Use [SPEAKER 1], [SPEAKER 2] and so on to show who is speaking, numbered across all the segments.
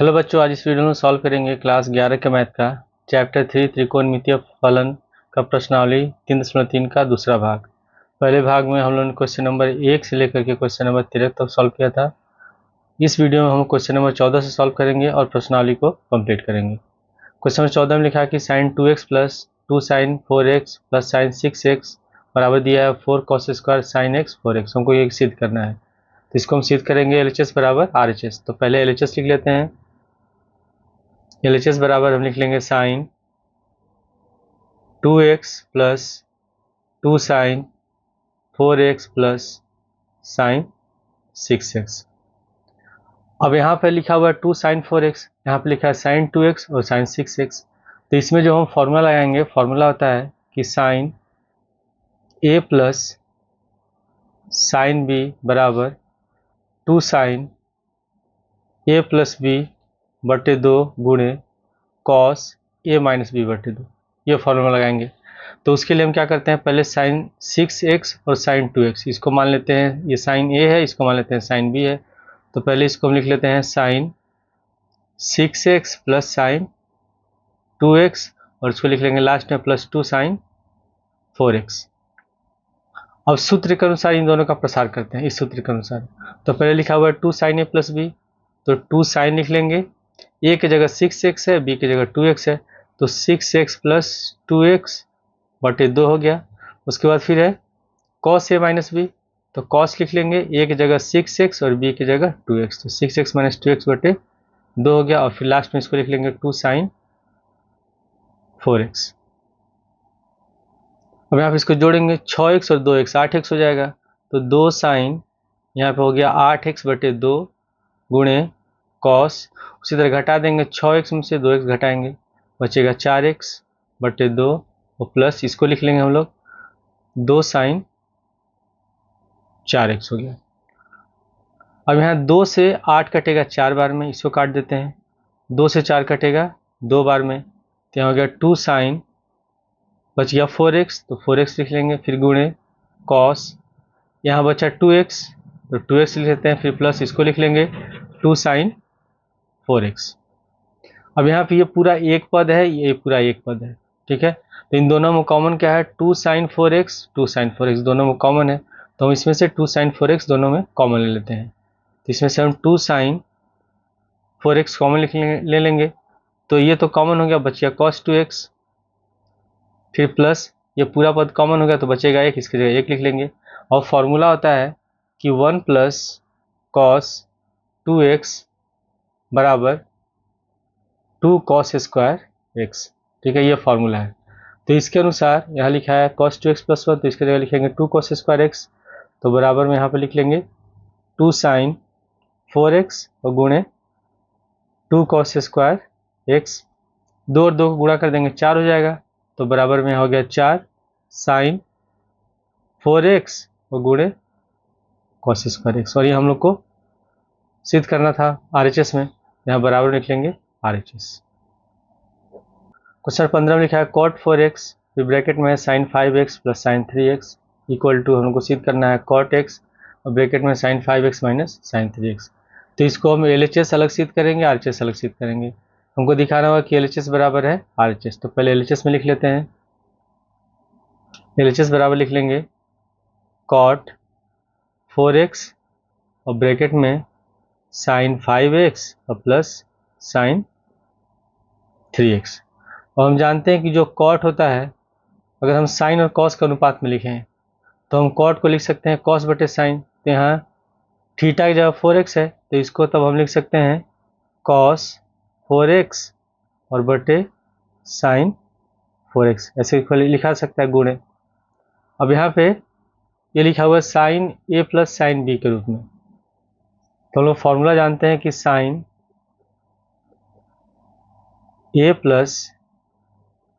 [SPEAKER 1] Hello बच्चों, आज इस वीडियो में सॉल्व करेंगे क्लास 11 के मैथ का चैप्टर 3 त्रिकोणमितीय फलन का प्रश्नावली 3.3 का दूसरा भाग। पहले भाग में हम लोगों ने क्वेश्चन नंबर 1 से लेकर के क्वेश्चन नंबर 13 तक सॉल्व किया था। इस वीडियो में हम क्वेश्चन नंबर 14 से सॉल्व करेंगे और प्रश्नावली को कंप्लीट करेंगे। क्वेश्चन नंबर 14 में लिखा है कि sine 2x plus 2 sine 4x plus sine 6x बराबर दिया है 4 cos square sine x 4x। हमको ये सिद्ध करना है, तो इसको हम सिद्ध करेंगे LHS बराबर RHS। तो पहले LHS लिख लेते हैं। LHS बराबर हम लिख लेंगे sine 2x plus 2 sine 4x plus sine 6x। अब यहाँ पे लिखा हुआ है 2 साइन 4x, यहाँ पे लिखा है साइन 2x और साइन 6x। तो इसमें जो हम फॉर्मूला लगाएंगे, फॉर्मूला होता है कि sine a plus sine b बराबर 2 साइन a प्लस b बटे 2 गुणे कॉस a माइनस बी बटे 2, ये फॉर्मूला लगाएंगे। तो उसके लिए हम क्या करते हैं, पहले साइन 6x और साइन 2x इसको मान लेते हैं, ये साइन a है, इसको मान लेते हैं साइन b है। तो पहले इसको हम लिख लेते हैं sign 6x plus sine 2x और इसको लिख लेंगे लास्ट में प्लस 2 साइन 4x। अब सूत्र के अनुसार इन दोनों का प्रसार करते हैं, इस सूत्र के अनुसार। तो पहले लिखा हुआ है 2 साइन a प्लस b, तो 2 साइन लिख लेंगे, a की जगह 6x है, b की जगह 2x है, तो 6x प्लस 2x बटे 2 हो गया। उसके बाद फिर है कॉस a माइनस बी, तो कॉस लिख लेंगे, a की जगह 6x और b की जगह 2x, तो 6x माइनस 2x बटे 2 हो गया। और फिर लास्ट में इसको लिख लेंगे 2 साइन 4x। अब यहाँ पे इसको जोड़ेंगे, 6x और 2x 8x हो जाएगा, तो 2 साइन यहाँ पे हो गया 8x बटे 2 गुणे कॉस, उसी तरह घटा देंगे, 6x में से 2x घटाएंगे, बचेगा 4x बटे 2 और प्लस इसको लिख लेंगे हम लोग 2 साइन 4x हो गया। अब यहाँ 2 से 8 कटेगा 4 बार में, इसको काट देते हैं, 2 से 4 कटेगा 2 बार में, तो यहाँ हो गया 2 साइन, बच गया 4x, तो 4x लिख लेंगे, फिर गुणे कॉस, यहाँ बचा 2x, तो 2x लिख लेते हैं, फिर प्लस इसको लिख लेंगे 2 साइन 4x। अब यहाँ पे ये पूरा एक पद है, ये पूरा एक पद है, ठीक है। तो इन दोनों में कॉमन क्या है, 2 साइन 4x 2 साइन 4x दोनों में कॉमन है, तो हम इसमें से 2 साइन 4x दोनों में कॉमन ले लेते हैं। तो इसमें से हम 2 साइन 4x कॉमन ले लेंगे, तो ये तो कॉमन हो गया, बच गया cos 2x, फिर प्लस ये पूरा पद कॉमन हो गया तो बचेगा 1, इसकी जगह 1 लिख लेंगे। और फॉर्मूला होता है कि 1 प्लस कॉस 2x बराबर 2 कॉस स्क्वायर x, ठीक है, ये फॉर्मूला है। तो इसके अनुसार यहाँ लिखा है cos 2x प्लस 1, तो इसकी जगह लिखेंगे 2 कॉस स्क्वायर x, तो बराबर में यहाँ पे लिख लेंगे 2 साइन 4x और गुणे 2 कॉस स्क्वायर x, 2 और 2 को गुणा कर देंगे 4 हो जाएगा, तो बराबर में हो गया 4 साइन 4x और गुणे कॉस स्क्वायर x। और ये हम लोग को सिद्ध करना था RHS में, यहाँ बराबर लिख लेंगे RHS। क्वेश्चन 15 में लिखा है cot 4x, फिर ब्रैकेट में है sine 5x plus sine 3x equal to, हमको सिद्ध करना है cot x और ब्रैकेट में sine 5x minus sine 3x। तो इसको हम LHS अलग सिद्ध करेंगे, RHS अलग सिद्ध करेंगे। हमको दिखाना होगा कि LHS बराबर है RHS, तो पहले LHS में लिख लेते हैं। LHS बराबर लिख लेंगे cot 4x और ब्रैकेट में साइन 5x और प्लस साइन 3x। और हम जानते हैं कि जो cot होता है, अगर हम साइन और cos के अनुपात में लिखें तो हम cot को लिख सकते हैं cos बटे साइन, तो यहाँ थीटा की जगह 4x है, तो इसको तब हम लिख सकते हैं cos 4x और बटे साइन 4x, ऐसे लिखा सकता है गुणे। अब यहाँ पे ये लिखा हुआ है sine a plus sine b के रूप में, तो हम लोग फॉर्मूला जानते हैं कि sine a plus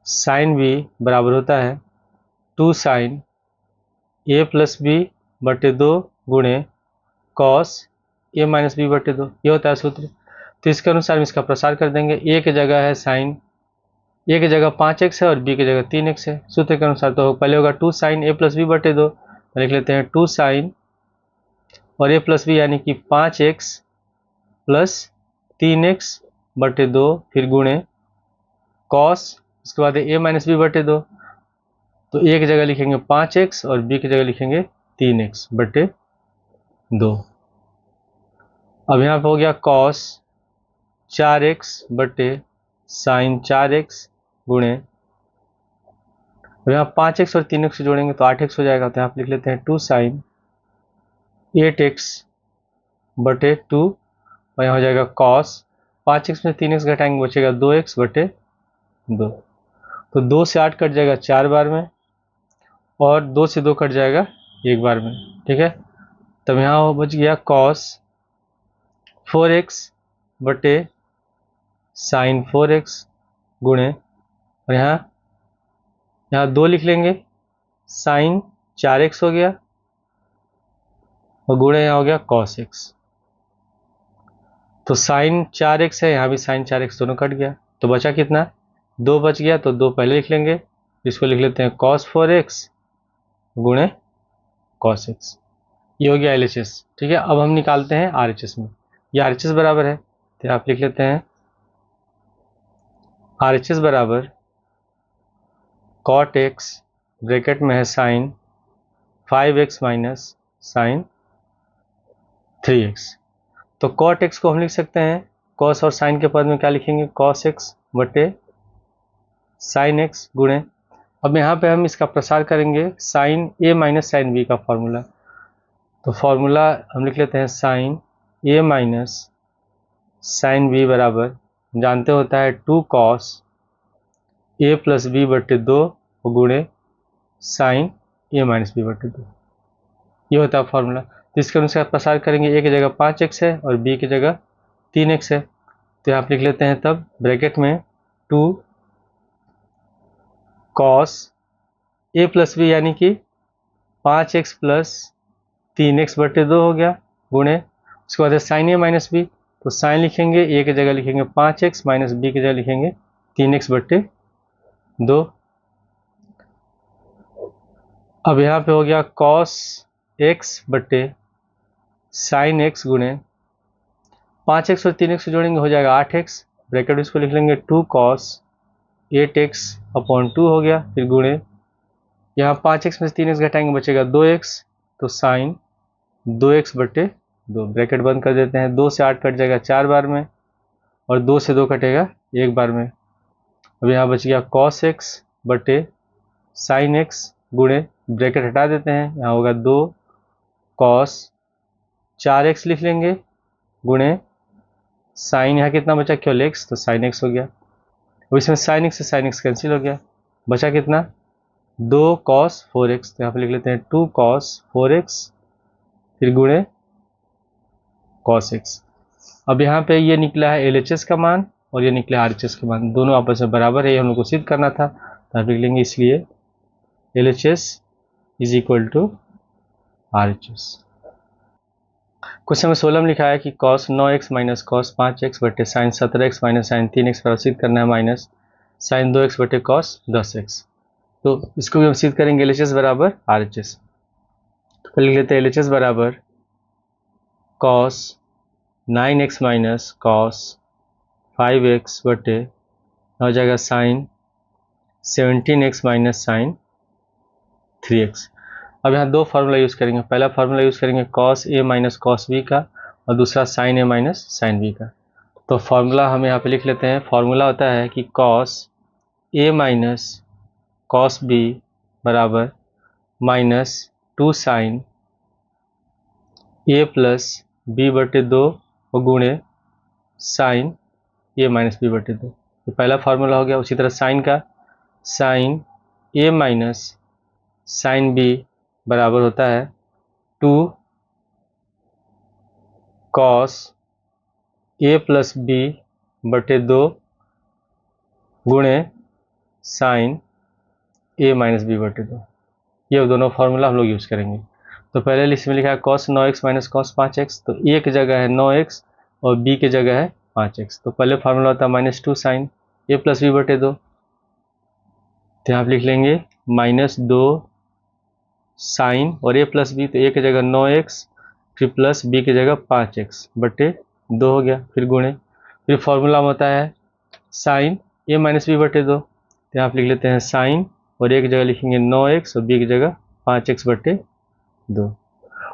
[SPEAKER 1] sine b बराबर होता है 2 साइन a प्लस b बटे 2 गुणे कॉस a माइनस b बटे 2, ये होता है सूत्र। तो इसके अनुसार हम इसका प्रसार कर देंगे, a की जगह है साइन, a की जगह 5x है और b की जगह 3x है, सूत्र के अनुसार। तो पहले होगा 2 साइन a प्लस b बटे 2, लिख लेते हैं 2 साइन और a प्लस b यानी कि 5x प्लस 3x बटे 2 फिर गुणे कॉस, उसके बाद a माइनस बी बटे 2, तो a की जगह लिखेंगे 5x और b की जगह लिखेंगे 3x बटे 2। अब यहाँ पे हो गया कॉस 4x बटे साइन 4x गुणे, अब यहाँ 5x और 3x से जोड़ेंगे तो 8x हो जाएगा, तो यहाँ पे लिख लेते हैं 2 साइन 8x बटे 2, और यहाँ हो जाएगा कॉस 5x में 3x घटाएंगे बचेगा 2x बटे 2, तो 2 से 8 कट जाएगा 4 बार में और 2 से 2 कट जाएगा 1 बार में, ठीक है। तब यहाँ बच गया कॉस 4x बटे साइन 4x गुणे, और यहाँ 2 लिख लेंगे, साइन 4x हो गया और गुणे यहाँ हो गया cos x, तो साइन 4x है, यहाँ भी साइन 4x दोनों कट गया, तो बचा कितना 2 बच गया, तो 2 पहले लिख लेंगे, इसको लिख लेते हैं cos 4x गुणे cos x। ये हो गया LHS, ठीक है। अब हम निकालते हैं RHS में, ये RHS बराबर है, तो आप लिख लेते हैं RHS बराबर cot x ब्रैकेट में है sine 5x minus sine 3x, तो cot x को हम लिख सकते हैं cos और साइन के पद में क्या लिखेंगे cos x बटे साइन x गुणे, अब यहाँ पे हम इसका प्रसार करेंगे sine a minus sine b का फॉर्मूला, तो फॉर्मूला हम लिख लेते हैं sine a minus sine b बराबर जानते होता है 2 cos a प्लस b बटे 2 गुणे साइन a माइनस b बटे 2, ये होता है फॉर्मूला। तो इसके अनुसार प्रसार करेंगे, a की जगह 5x है और b की जगह 3x है, तो यहाँ लिख लेते हैं तब ब्रैकेट में 2 cos a प्लस बी यानी कि 5x प्लस 3x बटे 2 हो गया गुणे, उसके बाद है साइन a माइनस बी, तो साइन लिखेंगे a की जगह लिखेंगे 5x माइनस b की जगह लिखेंगे 3x बटे 2। अब यहाँ पे हो गया cos x बटे साइन x गुणे 5x और 3x से जोड़ेंगे हो जाएगा 8x, ब्रैकेट इसको लिख लेंगे 2 cos 8x अपॉन 2 हो गया, फिर गुणे यहाँ 5x में से 3x घटाएंगे बचेगा 2x, तो साइन 2x बटे 2, ब्रैकेट बंद कर देते हैं, 2 से 8 कट जाएगा 4 बार में और 2 से 2 कटेगा 1 बार में। अब यहाँ बच गया cos x बटे साइन x गुणे, ब्रैकेट हटा देते हैं, यहाँ होगा 2 cos 4x लिख लेंगे गुणे साइन, यहाँ कितना बचा केवल x, तो साइन x हो गया, अब इसमें साइन x से साइन x कैंसिल हो गया, बचा कितना 2 cos 4x, तो यहाँ पे लिख लेते हैं 2 cos 4x फिर गुणे cos x। अब यहाँ पे ये निकला है LHS का मान और ये निकला है RHS का मान, दोनों आपस में बराबर है, ये हम लोग को सिद्ध करना था, तो आप लिख लेंगे इसलिए LHS is equal to RHS। Question में 16 में लिखा है कि cos 9x minus cos 5x बटे sign 17x minus sine 3x पर सिद्ध करना है माइनस साइन 2x बटे cos 10x, तो इसको भी हम सिद्ध करेंगे LHS बराबर RHS। तो लिख लेते हैं LHS बराबर cos 9x minus cos 5x बटे हो जाएगा sign 17x minus sine 3x। अब यहाँ दो फार्मूला यूज़ करेंगे, पहला फार्मूला यूज़ करेंगे cos a minus cos b का और दूसरा sin a minus sin b का। तो फार्मूला हम यहाँ पे लिख लेते हैं, फार्मूला होता है कि cos a minus cos b बराबर minus 2 sin a plus b बटे 2 और गुणे sin a माइनस b बटे 2, तो पहला फार्मूला हो गया। उसी तरह साइन का sin a minus sin b बराबर होता है 2 cos a प्लस b बटे 2 गुणे साइन a माइनस b बटे 2, ये दोनों फार्मूला हम लोग यूज़ करेंगे। तो पहले लिस्ट में लिखा है cos 9x minus cos 5x, तो a की जगह है 9x और b की जगह है 5x, तो पहले फार्मूला होता है minus 2 sine a plus b बटे 2, तो यहाँ आप लिख लेंगे माइनस 2 साइन और a प्लस बी, तो a की जगह 9x फिर प्लस b की जगह 5x बटे 2 हो गया, फिर गुणे फिर फॉर्मूला होता है साइन ए माइनस बी बटे 2, तो यहाँ आप लिख लेते हैं साइन और ए की जगह लिखेंगे 9x और बी की जगह 5x बटे 2।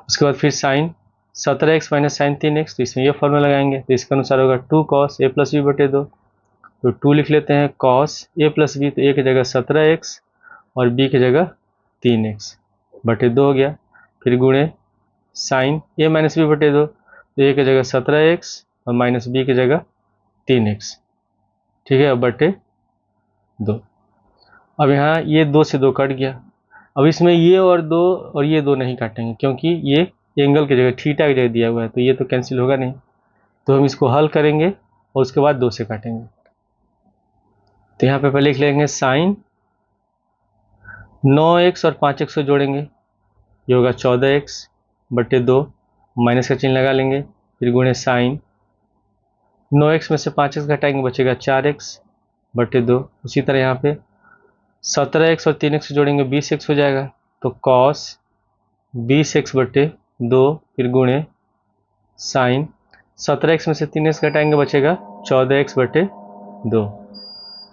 [SPEAKER 1] उसके बाद फिर sign 17x minus sine 3x, तो इसमें ये फॉर्मूला लगाएंगे, तो इसके अनुसार होगा 2 cos a प्लस बी बटे 2, तो 2 लिख लेते हैं cos a प्लस बी, तो a की जगह 17x और b की जगह 3x बटे 2 हो गया। फिर गुणे साइन a माइनस बी बटे 2, तो a की जगह 17x और माइनस b की जगह 3x, ठीक है, बटे 2। अब यहाँ ये 2 से 2 कट गया। अब इसमें ये और 2 और ये 2 नहीं काटेंगे, क्योंकि ये एंगल की जगह थीटा की जगह दिया हुआ है, तो ये तो कैंसिल होगा नहीं, तो हम इसको हल करेंगे और उसके बाद 2 से काटेंगे। तो यहाँ पे पहले लिख लेंगे साइन 9x और 5x को जोड़ेंगे, ये होगा 14x बटे 2, माइनस का चिन्ह लगा लेंगे, फिर गुणे साइन 9x में से 5x घटाएंगे, बचेगा 4x बटे 2। उसी तरह यहाँ पे 17x और 3x जोड़ेंगे 20x हो जाएगा, तो cos 20x बटे 2, फिर गुणे साइन 17x में से 3x घटाएंगे, बचेगा 14x बटे 2,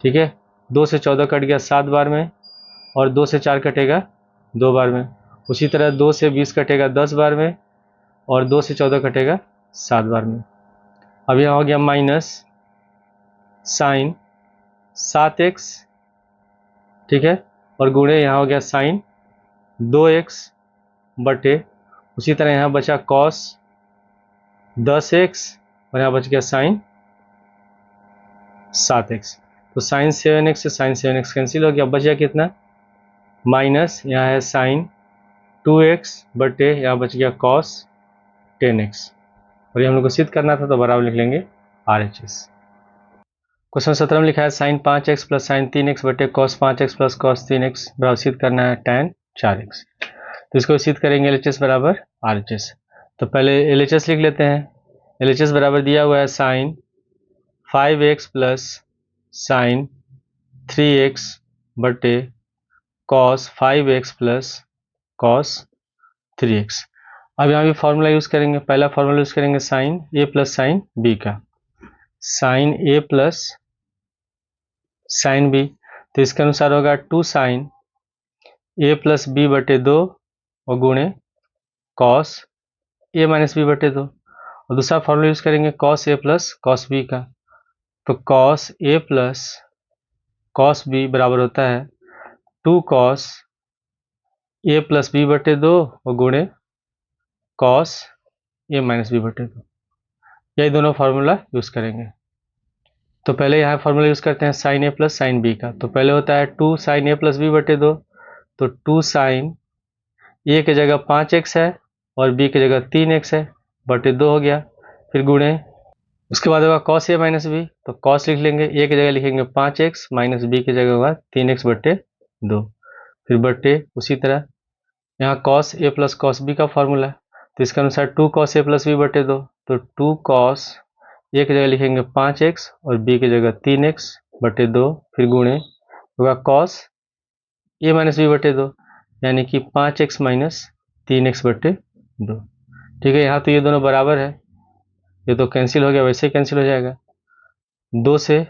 [SPEAKER 1] ठीक है। 2 से 14 कट गया 7 बार में, और 2 से 4 कटेगा 2 बार में। उसी तरह 2 से 20 कटेगा 10 बार में, और 2 से 14 कटेगा 7 बार में। अब यहाँ हो गया माइनस साइन 7x, ठीक है, और गुणे यहाँ हो गया साइन 2x बटे, उसी तरह यहाँ बचा cos 10x और यहाँ बच गया साइन 7x, तो साइन 7x से साइन 7x कैंसिल हो गया, बच गया कितना, माइनस यहाँ है साइन 2x बटे, यहाँ बच गया cos 10x, और ये हम लोग को सिद्ध करना था, तो बराबर लिख लेंगे RHS। क्वेश्चन 17 में लिखा है sine 5x plus sine 3x बटे cos 5x plus cos 3x बराबर सिद्ध करना है tan 4x, तो इसको सिद्ध करेंगे LHS बराबर RHS। तो पहले LHS लिख लेते हैं। LHS बराबर दिया हुआ है sine 5x plus sine 3x बटे cos 5x plus cos 3x। अब यहाँ भी फॉर्मूला यूज़ करेंगे। पहला फॉर्मूला यूज़ करेंगे sine a plus sine b का, sine a plus sine b, तो इसके अनुसार होगा 2 साइन a प्लस बी बटे 2 और गुणे cos a माइनस बी बटे 2, और दूसरा फॉर्मूला यूज़ करेंगे cos a plus cos b का, तो cos a plus cos b बराबर होता है 2 cos a प्लस बी बटे 2 और गुणे cos a माइनस बी बटे 2, यही दोनों फार्मूला यूज़ करेंगे। तो पहले यहाँ फार्मूला यूज़ करते हैं sine a plus sine b का, तो पहले होता है 2 साइन a प्लस बी बटे 2, तो 2 साइन a की जगह 5x है और b की जगह 3x है बटे 2 हो गया, फिर गुणे, उसके बाद होगा cos a माइनस b, तो cos लिख लेंगे, a की जगह लिखेंगे 5x माइनस b की जगह होगा 3x बटे 2, फिर बटे, उसी तरह यहाँ cos a plus cos b का फॉर्मूला, तो इसके अनुसार 2 cos a प्लस b बटे 2, तो 2 cos a की जगह लिखेंगे 5x और b की जगह 3x बटे 2, फिर गुणे होगा cos a माइनस b बटे 2, यानी कि 5x माइनस 3x बटे 2, ठीक है। यहाँ तो ये दोनों बराबर है, ये तो कैंसिल हो गया, वैसे ही कैंसिल हो जाएगा, 2 से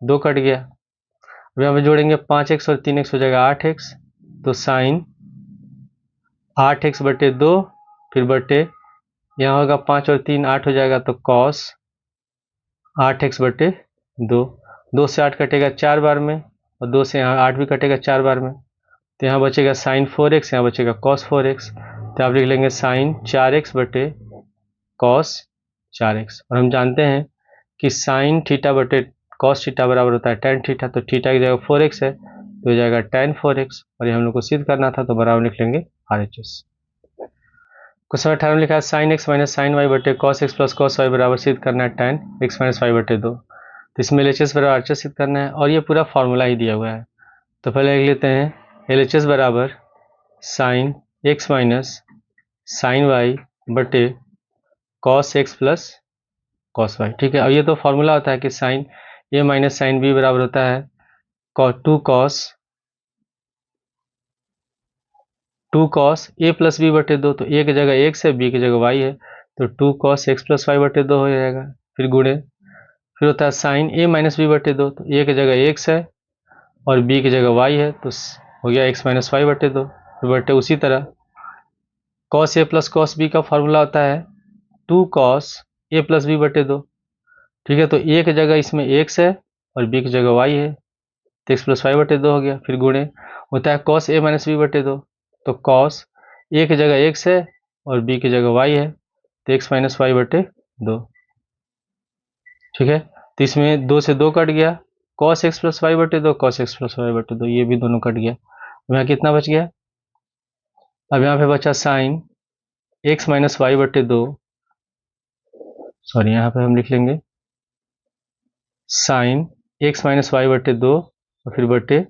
[SPEAKER 1] 2 कट गया। अब यहाँ पे जोड़ेंगे 5x और 3x हो जाएगा 8x, तो साइन 8x बटे 2, फिर बटे, यहाँ होगा 5 और 3 8 हो जाएगा, तो cos 8x बटे 2, 2 से 8 कटेगा 4 बार में, और 2 से यहाँ 8 भी कटेगा 4 बार में, तो यहाँ बचेगा साइन 4x, यहाँ बचेगा cos 4x, तो आप लिख लेंगे साइन 4x बटे cos 4x, और हम जानते हैं कि साइन थीटा बटे cos थीटा बराबर होता है tan थीटा, तो थीटा की जगह 4x है, तो हो जाएगा tan 4x, और ये हम लोग को सिद्ध करना था, तो बराबर लिख लेंगे RHS। क्वेश्चन 18 में लिखा है sine x minus sine y बटे cos x plus cos y बराबर सिद्ध करना है tan x माइनस वाई बटे 2, तो इसमें LHS बराबर RHS सिद्ध करना है, और ये पूरा फॉर्मूला ही दिया हुआ है। तो पहले लिख लेते हैं LHS बराबर sine x minus sine y बटे cos x plus cos y, ठीक है। अब ये तो फॉर्मूला होता है कि sine a minus sine b बराबर होता है 2 cos a प्लस b बटे 2, तो a की जगह x है, b की जगह y है, तो 2 cos x प्लस y बटे 2 हो जाएगा, फिर गुणे फिर होता है साइन ए माइनस बी बटे दो, तो ए की जगह एक्स है और बी की जगह वाई है, तो हो गया एक्स माइनस वाई बटे दो। फिर बटे उसी तरह cos a plus cos b का फॉर्मूला होता है two cos a plus b बटे दो। ठीक है, तो ए की जगह इसमें एक्स है और बी की जगह वाई है, तो एक्स प्लस वाई बटे दो हो गया। फिर गुणे होता है कॉस ए माइनस बी बटे दो, तो कॉस ए की जगह एक्स है और बी की जगह वाई है, तो एक्स माइनस वाई बटे दो। ठीक है, तो इसमें दो से दो कट गया, कॉस एक्स प्लस वाई बटे दो, कॉस एक्स प्लस वाई बटे दो, ये भी दोनों कट गया। अब यहाँ कितना बच गया, अब यहाँ पे बचा साइन एक्स माइनस वाई बटे दो, सॉरी यहाँ पे हम लिख लेंगे साइन एक्स माइनस वाई बटे दो और फिर बटे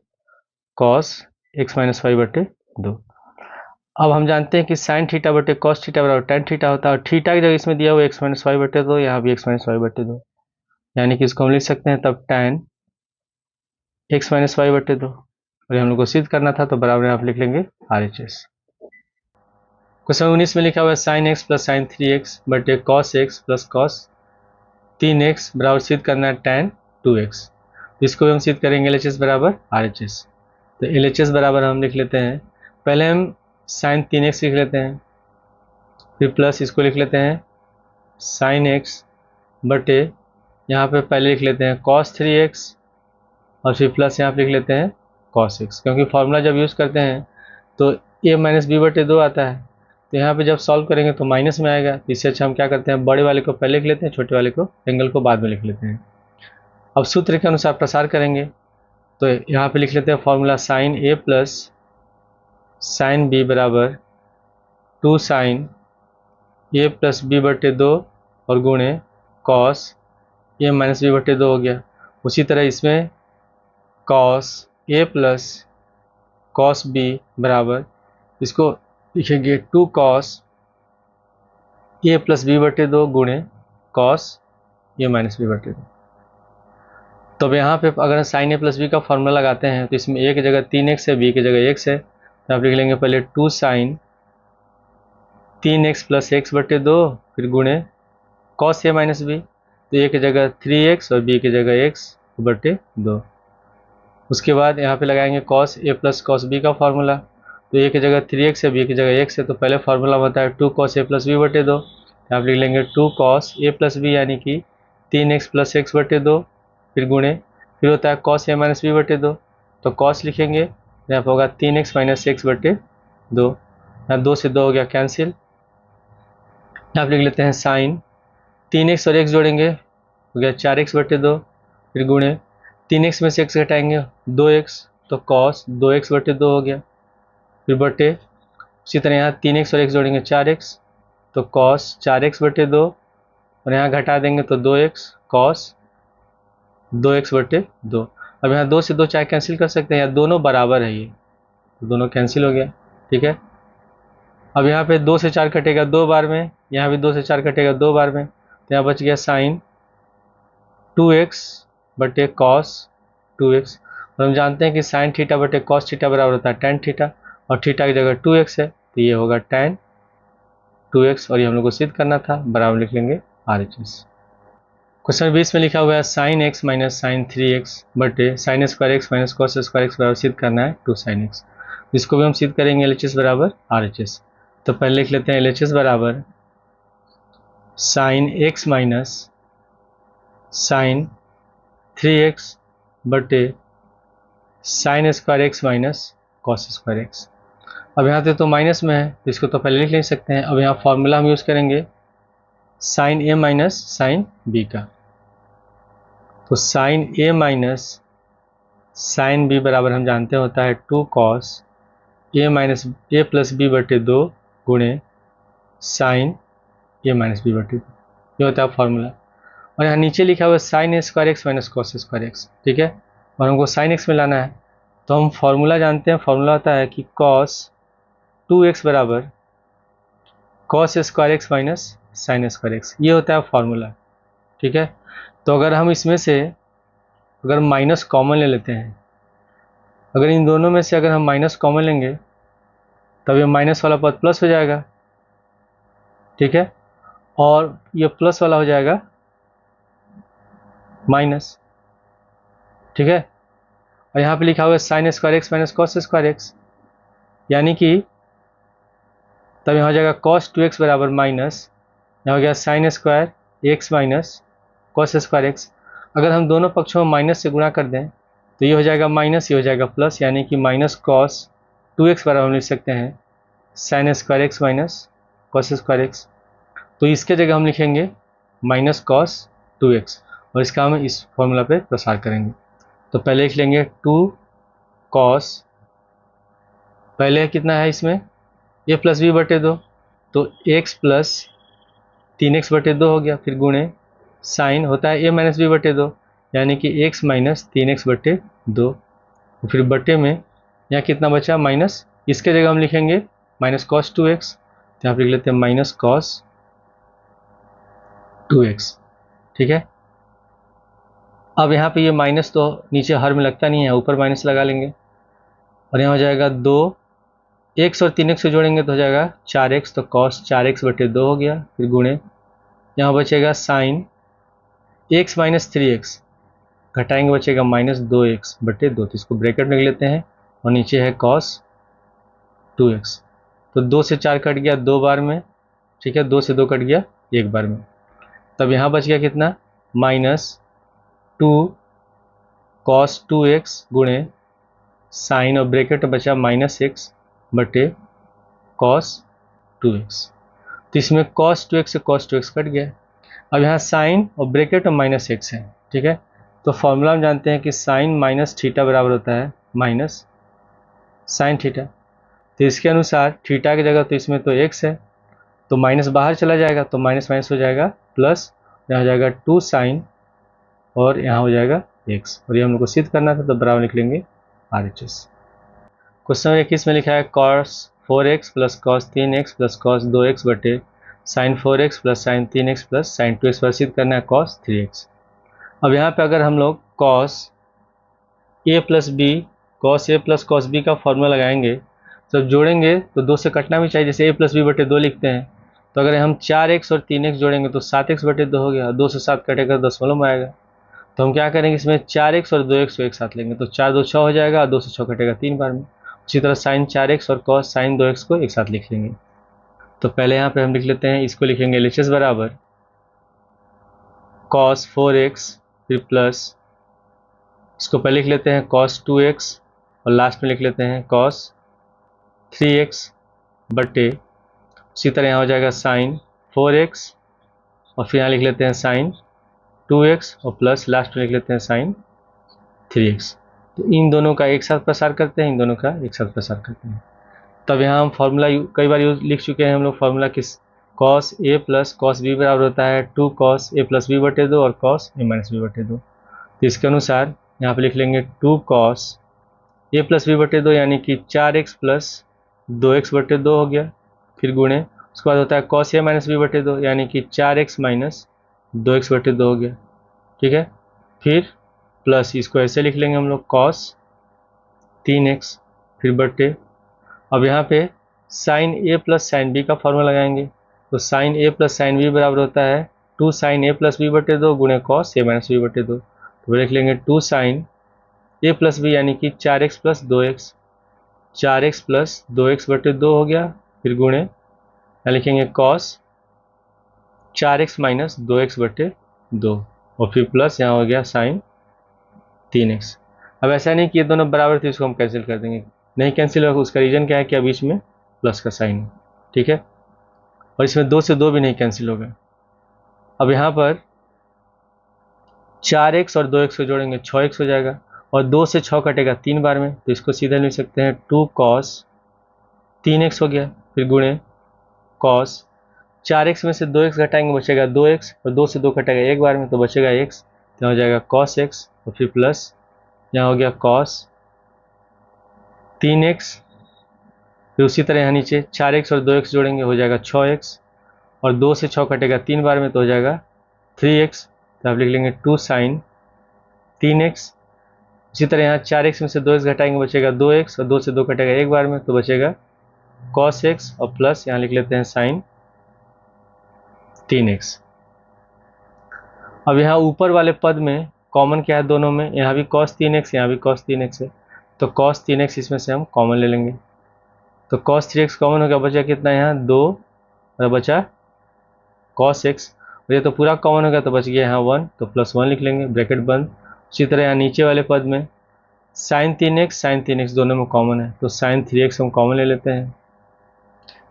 [SPEAKER 1] कॉस एक्स माइनस वाई बटे दो। अब हम जानते हैं कि साइन थीटा बटे कॉस थीटा बराबर टेन थीटा होता है, और थीटा की जगह इसमें दिया हुआ एक्स माइनस वाई बटे दो, यहाँ भी एक्स माइनस वाई बटे दो, यानी कि इसको हम लिख सकते हैं तब टेन एक्स माइनस वाई बटे दो, और हम लोग को सिद्ध करना था तो बराबर आप लिख लेंगे आर एच एस। क्वेश्चन 19 में लिखा हुआ है sine x plus sign three x बटे कॉस एक्स प्लस कॉस तीन एक्स बराबर सिद्ध करना है टेन टू एक्स। तो इसको भी हम सिद्ध करेंगे एल एच एस बराबर आर एच एस। तो एल एच एस बराबर हम लिख लेते हैं, पहले हम साइन तीन एक्स लिख लेते हैं, फिर प्लस इसको लिख लेते हैं साइन एक्स बटे यहाँ पे पहले लिख लेते हैं कॉस थ्री एक्स और फिर प्लस यहाँ पे लिख लेते हैं कॉस एक्स, क्योंकि फॉर्मूला जब यूज़ करते हैं तो ए माइनस बी बटे दो आता है, तो यहाँ पे जब सॉल्व करेंगे तो माइनस में आएगा, इससे अच्छा हम क्या करते हैं बड़े वाले को पहले लिख लेते हैं, छोटे वाले को एंगल को बाद में लिख लेते हैं। अब सूत्र के अनुसार प्रसार करेंगे, तो यहाँ पे लिख लेते हैं formula sine a plus sine b बराबर two sine a plus b बटे दो और गुणे कॉस ए माइनस बी बटे दो हो गया। उसी तरह इसमें cos a plus cos b बराबर, इसको लिखेंगे two cos a plus b बटे दो गुणे कॉस ए माइनस बी बटे दो। तो अब यहाँ पे अगर साइन ए प्लस बी का फॉर्मूला लगाते हैं तो इसमें ए की जगह तीन एक्स है, बी की जगह एक्स है, तो आप लिख लेंगे पहले टू साइन तीन एक्स प्लस एक्स बटे दो फिर गुणे कॉस ए माइनस बी, तो ए की जगह थ्री एक्स और बी की जगह एक्स बटे दो। उसके बाद यहाँ पे लगाएंगे cos a plus cos b का फॉर्मूला, तो ए की जगह थ्री एक्स है, बी की जगह एक्स है, तो पहले फॉर्मूला होता है two cos a plus b बटे दो, आप लिख लेंगे two cos a plus b यानी कि तीन एक्स प्लस एक्स बटे दो फिर गुणे, फिर होता है कॉस ए माइनस बी बटे दो, तो कॉस लिखेंगे, यहाँ पर होगा तीन एक्स माइनस एक्स बटे दो, यहाँ दो से दो हो गया कैंसिल, यहाँ लिख लेते हैं साइन तीन एक्स और एक्स जोड़ेंगे हो गया चार एक्स बटे दो फिर गुणे तीन एक्स में से एक्स घटाएंगे दो एक्स, तो कॉस दो एक्स बटे दो हो गया, फिर बटे उसी तरह यहाँ तीन एक्स और एक्स जोड़ेंगे चार एक्स, तो कॉस चार एक्स बटे दो और यहाँ घटा देंगे तो दो एक्स कॉस दो एक्स बटे दो। अब यहाँ दो से दो चाहे कैंसिल कर सकते हैं, यहाँ दोनों बराबर है, ये तो दोनों कैंसिल हो गया। ठीक है, अब यहाँ पे दो से चार कटेगा दो बार में, यहाँ भी दो से चार कटेगा दो बार में, तो यहाँ बच गया साइन टू एक्स बटे कॉस टू एक्स, और हम जानते हैं कि साइन थीटा बटे कॉस थीटा बराबर होता है टेन थीटा, और थीटा की जगह टू एक्स है, तो ये होगा टेन टू एक्स, और ये हम लोग को सिद्ध करना था, बराबर लिख लेंगे आर एच एस। क्वेश्चन 20 में लिखा हुआ है sine x minus sine three x बटे sine square x minus cos square x बराबर सिद्ध करना है टू साइन एक्स, इसको भी हम सिद्ध करेंगे एल एच एस बराबर आर एच एस। तो पहले लिख लेते हैं एल एच एस बराबर sine x minus sine three x बटे sine square x minus cos square x. अब यहाँ पे तो माइनस में है तो इसको तो पहले लिख सकते हैं। अब यहाँ फॉर्मूला हम यूज़ करेंगे sine a minus sine b का, तो sine a minus sine b बराबर हम जानते होता है two cos a minus a plus b बटे दो गुणे साइन ए माइनस बी बटे दो, ये होता है फॉर्मूला। और यहाँ नीचे लिखा हुआ है sine a square x minus cos square x. ठीक है, और हमको साइन एक्स में लाना है, तो हम फॉर्मूला जानते हैं, फॉर्मूला होता है कि कॉस टू एक्स बराबर cos square x minus sign square x, ये होता है फॉर्मूला। ठीक है, तो अगर हम इसमें से अगर माइनस कॉमन ले लेते हैं, अगर इन दोनों में से अगर हम माइनस कॉमन लेंगे तब ये माइनस वाला पद प्लस हो जाएगा। ठीक है, और ये प्लस वाला हो जाएगा माइनस, ठीक है। और यहाँ पे लिखा हुआ है sign square x minus cos square x, यानी कि तब यहाँ हो जाएगा कॉस 2x बराबर माइनस, यहाँ हो गया sign square x minus cos square x. अगर हम दोनों पक्षों में माइनस से गुणा कर दें तो ये हो जाएगा माइनस, ये हो जाएगा प्लस, यानी कि माइनस कॉस 2x बराबर हम लिख सकते हैं sign square x minus cos square x. तो इसके जगह हम लिखेंगे माइनस कॉस 2x, और इसका हम इस फॉर्मूला पे प्रसार करेंगे। तो पहले लिख लेंगे 2 कॉस, पहले कितना है इसमें a प्लस बी बटे 2, तो x प्लस 3x बटे 2 हो गया, फिर गुणे साइन होता है a माइनस बी बटे 2, यानी कि x माइनस 3x बटे 2, फिर बटे में यहाँ कितना बचा माइनस, इसके जगह हम लिखेंगे माइनस कॉस 2x, तो यहाँ पर लिख लेते हैं माइनस कॉस 2x, ठीक है। अब यहाँ पे ये माइनस तो नीचे हर में लगता नहीं है, ऊपर माइनस लगा लेंगे, और यहाँ हो जाएगा 2 x और 3x को जोड़ेंगे तो हो जाएगा 4x, तो कॉस 4x बटे 2 हो गया, फिर गुणे यहाँ बचेगा साइन x माइनस 3x, घटाएंगे बचेगा माइनस 2x बटे 2, तो इसको ब्रैकेट में लिख लेते हैं, और नीचे है कॉस 2x। तो 2 से 4 कट गया 2 बार में, ठीक है, 2 से 2 कट गया 1 बार में, तब यहाँ बच गया कितना माइनस 2 कॉस 2x गुणे साइन, और ब्रैकेट बचा माइनस x बटे कॉस 2x। तो इसमें कॉस 2x से कॉस 2x कट गया। अब यहाँ साइन और ब्रैकेट और माइनस x है, ठीक है। तो फॉर्मूला हम जानते हैं कि साइन माइनस थीटा बराबर होता है माइनस साइन थीटा। तो इसके अनुसार थीटा की जगह तो इसमें तो x है, तो माइनस बाहर चला जाएगा, तो माइनस माइनस हो जाएगा प्लस, यहाँ हो जाएगा 2 साइन और यहाँ हो जाएगा x, और ये हम लोग को सिद्ध करना था, तो बराबर लिख लेंगे RHS। क्वेश्चन नंबर 21 में लिखा है cos 4x plus cos 3x plus cos 2x बटे sine 4x plus sine 3x plus sine 2x पर सिद्ध करना है कॉस 3x। अब यहाँ पे अगर हम लोग कॉस a plus b cos a plus cos b का फॉर्मूला लगाएंगे, जब जोड़ेंगे तो 2 से कटना भी चाहिए, जैसे a प्लस बी बटे 2 लिखते हैं, तो अगर हम 4x और 3x जोड़ेंगे तो 7x बटे 2 हो गया, 2 से 7 कटेगा दशमलव में आएगा, तो हम क्या करेंगे इसमें 4x और 2x को एक साथ लेंगे, तो 4 2 6 हो जाएगा, 2 से 6 कटेगा 3 बार में। उसी तरह साइन 4x और कॉस साइन 2x को एक साथ लिख लेंगे। तो पहले यहाँ पे हम लिख लेते हैं, इसको लिखेंगे LHS बराबर कॉस 4x, फिर प्लस इसको पहले लिख लेते हैं कॉस 2x, और लास्ट में लिख लेते हैं कॉस 3x बटे, उसी तरह यहाँ हो जाएगा साइन 4x, और फिर यहाँ लिख लेते हैं साइन 2x, और प्लस लास्ट में लिख लेते हैं साइन 3x। तो इन दोनों का एक साथ प्रसार करते हैं, इन दोनों का एक साथ प्रसार करते हैं। तब यहाँ हम फॉर्मूला कई बार यूज लिख चुके हैं हम लोग, फॉर्मूला किस cos a plus cos b बराबर होता है 2 कॉस a प्लस b बटे 2 और कॉस a माइनस b बटे 2। तो इसके अनुसार यहाँ पे लिख लेंगे 2 कॉस a प्लस b बटे 2, यानी कि 4x प्लस 2x बटे 2 हो गया, फिर गुणे उसके बाद होता है कॉस a माइनस b बटे 2, यानी कि 4x माइनस 2x बटे 2 हो गया, ठीक है। फिर प्लस इसको ऐसे लिख लेंगे हम लोग कॉस 3x, फिर बटे, अब यहाँ पे sine a plus sine b का फॉर्मूला लगाएंगे, तो sine a plus sine b बराबर होता है 2 साइन a प्लस b बटे 2 गुणे कॉस a माइनस b बटे 2, तो लिख लेंगे 2 साइन a प्लस b, यानी कि 4x plus 2x, 4x plus 2x बटे 2 हो गया, फिर गुणे यहाँ लिखेंगे कॉस 4x माइनस 2x बटे 2, और फिर प्लस यहाँ हो गया साइन 3x। अब ऐसा नहीं कि ये दोनों बराबर थे, इसको हम कैंसिल कर देंगे, नहीं कैंसिल होगा, उसका रीजन क्या है कि बीच में प्लस का साइन है, ठीक है। और इसमें 2 से 2 भी नहीं कैंसिल होगा। अब यहाँ पर 4x और 2x को जोड़ेंगे 6x हो जाएगा, और 2 से 6 कटेगा 3 बार में, तो इसको सीधे लिख सकते हैं 2 कॉस 3x हो गया, फिर गुणे कॉस 4x में से 2x घटाएंगे बचेगा 2x, और 2 से 2 कटेगा 1 बार में, तो बचेगा x, तो हो जाएगा cos x, और फिर प्लस यहाँ हो गया cos 3x, फिर उसी तरह यहाँ नीचे 4x और 2x जोड़ेंगे हो जाएगा 6x, और 2 से 6 कटेगा 3 बार में, तो हो जाएगा 3x, तो आप लिख लेंगे 2 साइन 3x। उसी तरह यहाँ 4x में से 2x घटाएंगे बचेगा 2x, और 2 से 2 कटेगा 1 बार में, तो बचेगा cos x, और प्लस यहाँ लिख लेते हैं साइन 3x। अब यहाँ ऊपर वाले पद में कॉमन क्या है दोनों में, यहाँ भी cos 3x यहाँ भी cos 3x है, तो cos 3x इसमें से हम कॉमन ले लेंगे। तो cos 3x कॉमन हो गया, बचा कितना यहाँ 2 और बचा cos x, और ये तो पूरा कॉमन हो गया तो बच गया यहाँ 1, तो +1 लिख लेंगे, ब्रैकेट बंद। उसी तरह यहाँ नीचे वाले पद में sin 3x दोनों में कॉमन है, तो sin 3x हम कॉमन ले लेते हैं।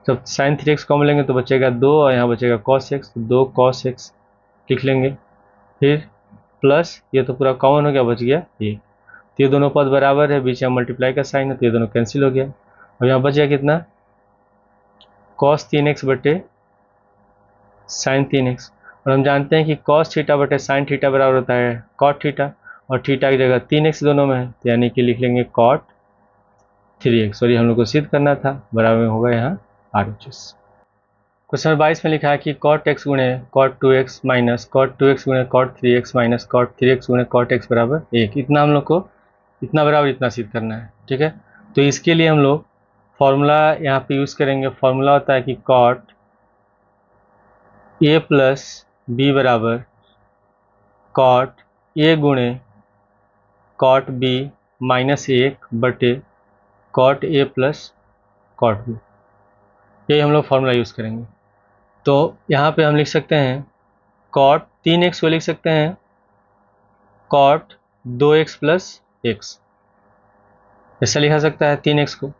[SPEAKER 1] जब sin 3x कॉमन लेंगे तो बचेगा 2 और यहाँ बचेगा cos x, तो 2 cos x लिख लेंगे। फिर प्लस ये तो पूरा कॉमन हो गया, बच गया ये, तो ये दोनों पद बराबर है, बीच में मल्टीप्लाई का साइन है तो ये दोनों कैंसिल हो गया। अब यहाँ बच गया कितना cos 3x बटे sin 3x, और हम जानते हैं कि cos थीटा बटे sin थीटा बराबर होता है cot थीटा, और थीटा की जगह 3x दोनों में है, तो यानी कि लिख लेंगे cot 3x, और ये हम लोग को सिद्ध करना था, बराबर में होगा यहाँ RHS। क्वेश्चन नंबर 22 में लिखा है कि cot x गुणे cot 2x minus cot 2x गुणे cot 3x minus cot 3x गुणे cot x बराबर 1, इतना हम लोग को इतना बराबर इतना सिद्ध करना है। ठीक है, तो इसके लिए हम लोग फॉर्मूला यहाँ पे यूज़ करेंगे। फॉर्मूला होता है कि cot a प्लस बी बराबर cot a गुणे cot b माइनस 1 बटे cot a plus cot b, यही हम लोग फॉर्मूला यूज़ करेंगे। तो यहाँ पे हम लिख सकते हैं cot 3x को लिख सकते हैं cot 2x प्लस x, ऐसा लिखा सकता है 3x को।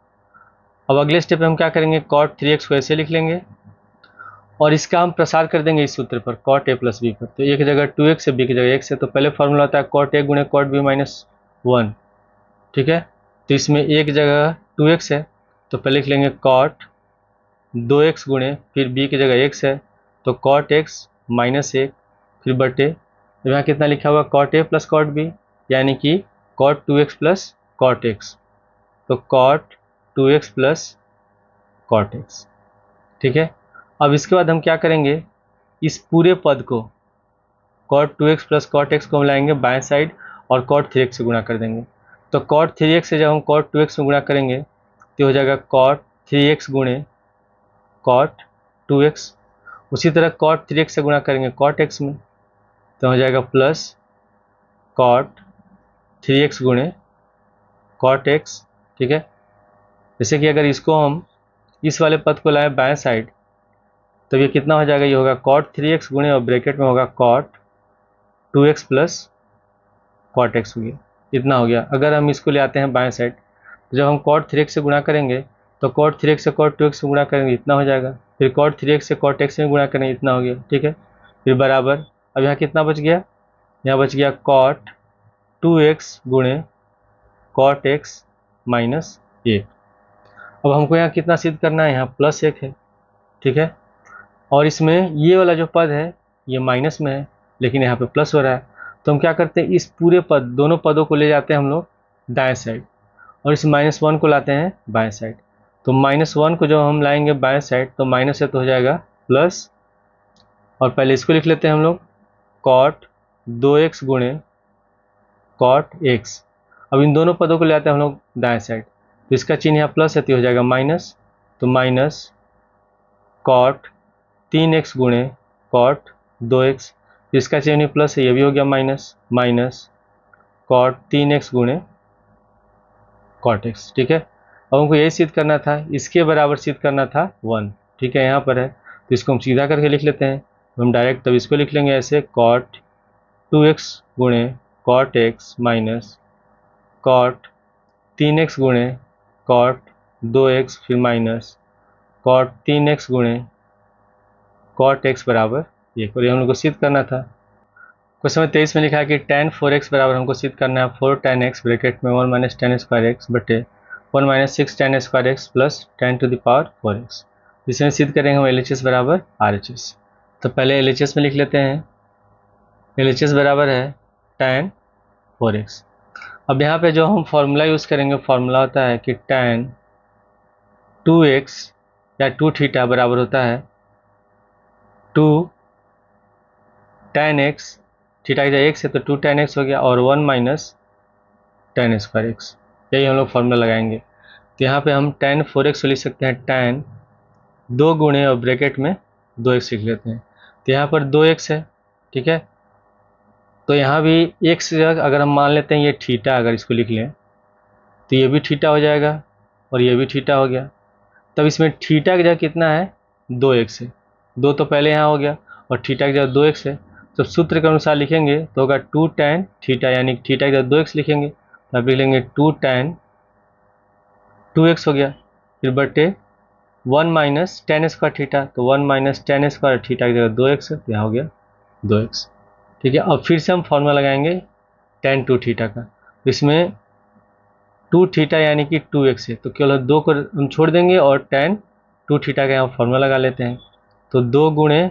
[SPEAKER 1] अब अगले स्टेप में हम क्या करेंगे, cot 3x को ऐसे लिख लेंगे और इसका हम प्रसार कर देंगे इस सूत्र पर cot a प्लस बी पर, तो एक जगह 2x है, बी की जगह x है, तो पहले फॉर्मूला होता है cot a गुणे cot b माइनस 1। ठीक है, तो इसमें एक जगह 2x है तो पहले लिख लेंगे cot 2x गुणे फिर b की जगह x है तो cot x माइनस 1, फिर बटे यहाँ कितना लिखा हुआ cot a plus cot b, यानी कि cot 2x plus cot x, तो cot 2x plus cot x। ठीक है, अब इसके बाद हम क्या करेंगे, इस पूरे पद को cot 2x plus cot x को हम लाएंगे बाएं साइड और cot 3x से गुणा कर देंगे। तो cot 3x से जब हम cot 2x में गुणा करेंगे तो हो जाएगा cot 3x गुणे cot 2x, उसी तरह cot 3x से गुणा करेंगे cot x में तो हो जाएगा प्लस cot 3x गुणे cot x। ठीक है, जैसे कि अगर इसको हम इस वाले पद को लाएं बाएं साइड तो ये कितना हो जाएगा, ये होगा cot 3x गुणे और ब्रैकेट में होगा cot 2x plus cot x हो गया, इतना हो गया। अगर हम इसको ले आते हैं बाएं साइड तो जब हम cot 3x से गुणा करेंगे तो cot 3x से cot 2x से गुणा करेंगे इतना हो जाएगा, फिर cot 3x से cot x में गुणा करेंगे इतना हो गया। ठीक है, फिर बराबर, अब यहाँ कितना बच गया, यहाँ बच गया cot 2x गुणे cot x माइनस 1। अब हमको यहाँ कितना सिद्ध करना है, यहाँ प्लस 1 है। ठीक है, और इसमें ये वाला जो पद है ये माइनस में है लेकिन यहाँ पे प्लस हो रहा है, तो हम क्या करते हैं, इस पूरे पद दोनों पदों को ले जाते हैं हम लोग दाएं साइड और इस -1 को लाते हैं बाएं साइड। तो -1 को जब हम लाएंगे बाएं साइड तो माइनस है तो हो जाएगा प्लस, और पहले इसको लिख लेते हैं हम लोग cot 2x गुणे cot x। अब इन दोनों पदों को ले आते हैं हम लोग दाएं साइड, तो इसका चिन्ह यहाँ प्लस है तो हो जाएगा माइनस, तो माइनस cot 3x गुणे cot 2x, इसका चिन्ह प्लस है ये भी हो गया माइनस, माइनस cot 3x गुणे cot x। ठीक है, अब हमको यही सिद्ध करना था, इसके बराबर सिद्ध करना था 1। ठीक है, यहाँ पर है तो इसको हम सीधा करके लिख लेते हैं, हम डायरेक्ट तब इसको लिख लेंगे ऐसे cot 2x गुणे cot x minus cot 3x गुणे cot 2x फिर माइनस cot 3x गुणे cot x बराबर 1, और ये हम लोग को सिद्ध करना था। क्वेश्चन नंबर 23 में लिखा है कि tan 4x बराबर हमको सिद्ध करना है 4 tan x ब्रैकेट में 1 माइनस tan स्क्वायर x बटे 1 minus 6 tan square x plus tan to the power 4x, जिसमें सिद्ध करेंगे हम LHS बराबर RHS। तो पहले LHS में लिख लेते हैं, LHS बराबर है tan 4x। अब यहाँ पे जो हम फॉर्मूला यूज़ करेंगे, फॉर्मूला होता है कि tan 2x या 2 थीटा बराबर होता है 2 tan x, थीटा की जगह x है तो 2 tan x हो गया, और 1 माइनस tan स्क्वायर x, यही हम लोग फॉर्मूला लगाएंगे। तो यहाँ पे हम tan 4x को लिख सकते हैं tan 2 गुणे और ब्रैकेट में 2x लिख लेते हैं, तो यहाँ पर 2x है। ठीक है, तो यहाँ भी एक्स अगर हम मान लेते हैं ये थीटा, अगर इसको लिख लें तो ये भी थीटा हो जाएगा और ये भी थीटा हो गया। तब इसमें थीटा की जगह कितना है, 2x है। 2 तो पहले यहाँ हो गया और थीटा की जगह 2x है। तो सूत्र के अनुसार लिखेंगे तो होगा 2 tan थीटा, यानी थीटा की जगह 2x लिखेंगे तो आप लिख लेंगे 2 tan 2x हो गया। फिर बटे 1 माइनस टेन स्क्वायर थीटा, तो 1 माइनस टेन स्क्वायर थीटा की जगह 2x है, तो यहाँ हो गया 2x। ठीक है, अब फिर से हम फॉर्मूला लगाएंगे tan 2 थीटा का। तो इसमें 2 थीटा यानी कि 2x है, तो केवल 2 को हम छोड़ देंगे और tan 2 थीटा का यहाँ फॉर्मूला लगा लेते हैं। तो 2 गुणे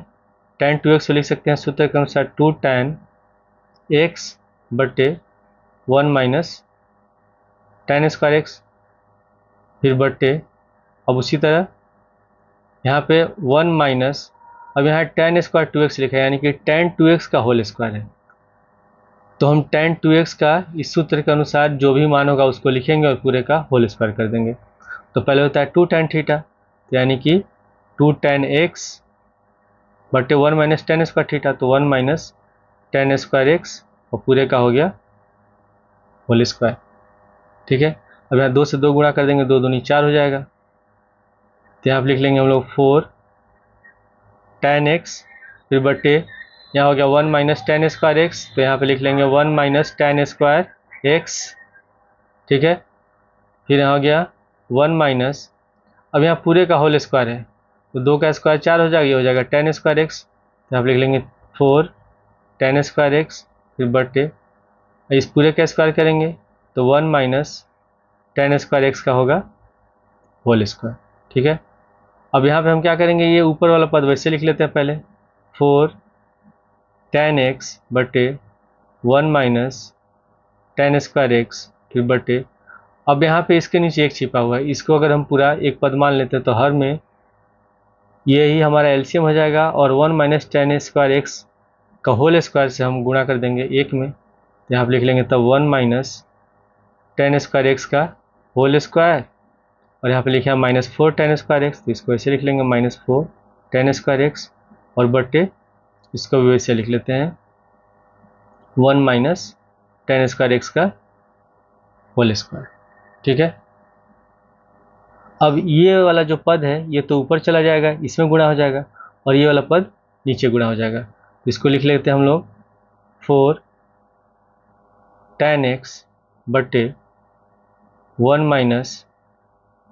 [SPEAKER 1] tan 2x को लिख सकते हैं सूत्र के अनुसार 2 tan x बटे 1 माइनस टेन स्क्वायर x, फिर बटे, अब उसी तरह यहाँ पे 1 माइनस, अब यहाँ tan स्क्वायर 2x लिखा है यानी कि tan 2x का होल स्क्वायर है। तो हम tan 2x का इस सूत्र के अनुसार जो भी मान होगा उसको लिखेंगे और पूरे का होल स्क्वायर कर देंगे। तो पहले होता है 2 tan थीटा, यानी कि 2 tan x बटे 1 माइनस टेन स्क्वायर थीटा, तो 1 माइनस टेन स्क्वायर x और पूरे का हो गया होल स्क्वायर। ठीक है, अब यहाँ 2 से 2 गुणा कर देंगे, 2 दूनी 4 हो जाएगा। तो यहाँ पर लिख लेंगे हम लोग 4 tan x, फिर बटे यहाँ हो गया 1 माइनस टेन स्क्वायर एक्स, तो यहाँ पे लिख लेंगे 1 माइनस टेन स्क्वायर एक्स। ठीक है, फिर यहाँ हो गया 1 माइनस, अब यहाँ पूरे का होल स्क्वायर है तो 2 का स्क्वायर 4 हो जाएगा, ये हो जाएगा टेन स्क्वायर एक्स। तो यहाँ पे लिख लेंगे 4 टेन स्क्वायर एक्स, फिर बटे इस पूरे का स्क्वायर करेंगे तो 1 माइनस टेन स्क्वायर एक्स का होगा होल स्क्वायर। ठीक है, अब यहाँ पे हम क्या करेंगे, ये ऊपर वाला पद वैसे लिख लेते हैं पहले, 4 tan x बटे 1 माइनस टेन स्क्वायर एक्स, फिर बटे, अब यहाँ पे इसके नीचे एक छिपा हुआ है, इसको अगर हम पूरा एक पद मान लेते हैं तो हर में ये ही हमारा एलसीएम हो जाएगा और 1 माइनस टेन स्क्वायर एक्स का होल स्क्वायर से हम गुणा कर देंगे एक में, तो यहाँ पे लिख लेंगे तब 1 माइनस टेन स्क्वायर एक्स का होल स्क्वायर, और यहाँ पे लिखे हैं माइनस 4 टेन स्क्वायर एक्स, तो इसको ऐसे लिख लेंगे माइनस 4 टेन स्क्वायर एक्स, और बटे इसको भी वैसे लिख लेते हैं 1 माइनस टेन स्क्वायर एक्स का होल स्क्वायर। ठीक है, अब ये वाला जो पद है ये तो ऊपर चला जाएगा, इसमें गुणा हो जाएगा, और ये वाला पद नीचे गुणा हो जाएगा। तो इसको लिख लेते हैं हम लोग 4 tan x बटे 1 माइनस